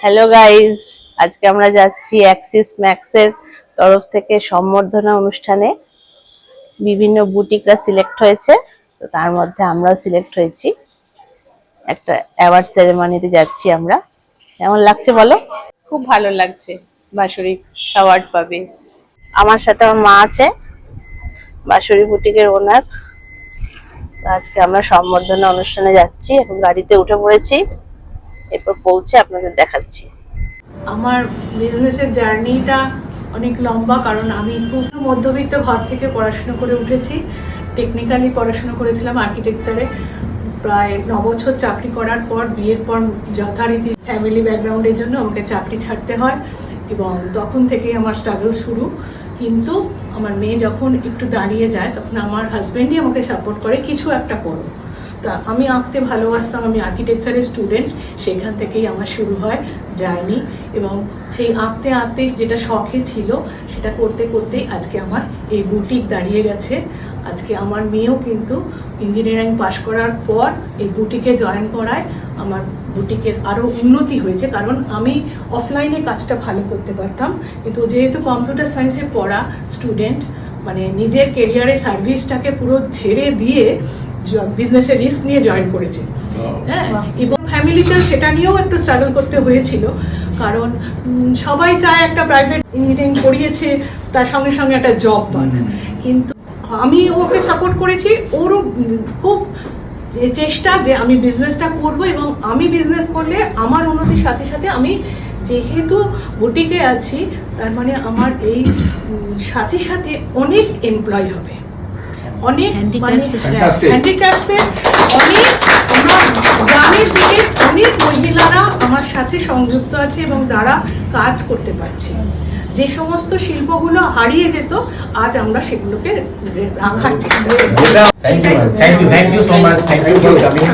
Hello guys, আজকে আমরা যাচ্ছি অ্যাক্সিস ম্যাক্সের তরফ থেকে সম্বর্ধনা অনুষ্ঠানে। বিভিন্ন বুটিকরা সিলেক্ট হয়েছে, তো তার মধ্যে আমরাও সিলেক্ট হয়েছি। একটা অ্যাওয়ার্ড সেরেমনিতে যাচ্ছি আমরা। কেমন লাগছে বলো? খুব ভালো লাগছে। বাৎসরিক অ্যাওয়ার্ড পাবে। আমার সাথে আমার মা আছে, বাঁশরী বুটিকের ওনার। আজকে আমরা সম্বর্ধনা অনুষ্ঠানে যাচ্ছি, এখন গাড়িতে উঠে পড়েছি, এরপর পৌঁছে আপনাদের দেখাচ্ছি। আমার বিজনেসের জার্নিটা অনেক লম্বা, কারণ আমি খুব মধ্যবিত্ত ঘর থেকে পড়াশোনা করে উঠেছি। টেকনিক্যালি পড়াশোনা করেছিলাম আর্কিটেকচারে। প্রায় 9 বছর চাকরি করার পর বিয়ের পর যথারীতি ফ্যামিলি ব্যাকগ্রাউন্ডের জন্য আমাকে চাকরি ছাড়তে হয়, এবং তখন থেকেই আমার স্ট্রাগল শুরু। কিন্তু আমার মেয়ে যখন একটু দাঁড়িয়ে যায়, তখন আমার হাজব্যান্ডই আমাকে সাপোর্ট করে, কিছু একটা করো। তা আমি আঁকতে ভালোবাসতাম, আমি আর্কিটেকচারের স্টুডেন্ট, সেখান থেকেই আমার শুরু হয় জার্নি। এবং সেই আঁকতে আঁকতে যেটা শখে ছিল, সেটা করতে করতেই আজকে আমার এই বুটিক দাঁড়িয়ে গেছে। আজকে আমার মেয়েও কিন্তু ইঞ্জিনিয়ারিং পাশ করার পর এই বুটিকে জয়েন করায় আমার বুটিকের আরও উন্নতি হয়েছে, কারণ আমি অফলাইনে কাজটা ভালো করতে পারতাম, কিন্তু যেহেতু কম্পিউটার সায়েন্সে পড়া স্টুডেন্ট, মানে নিজের কেরিয়ারে সার্ভিসটাকে পুরো ছেড়ে দিয়ে বিজনেসের রিস্ক নিয়ে জয়েন করেছে। হ্যাঁ, এবং ফ্যামিলিতেও সেটা নিয়েও একটু স্ট্রাগল করতে হয়েছিল, কারণ সবাই চায় একটা প্রাইভেট ইঞ্জিনিয়ারিং পড়িয়েছে তার সঙ্গে সঙ্গে একটা জব পাক। কিন্তু আমি ওকে সাপোর্ট করেছি, ওরও খুব চেষ্টা যে আমি বিজনেসটা করব, এবং আমি বিজনেস করলে আমার উন্নতির সাথে সাথে আমি যেহেতু বুটিকে আছি, তার মানে আমার এই সাথে সাথে অনেক এমপ্লয় হবে, অনেক হ্যান্ডিক্রাফটসের অনেক, আমরা গ্রামের দিকে অনেক মহিলারা আমার সাথে সংযুক্ত আছে এবং যারা কাজ করতে পারছে। যে সমস্ত শিল্পগুলো হারিয়ে যেত, আজ আমরা সেগুলোকে রাখার চেষ্টা করি। Thank you so much. Thank you for coming.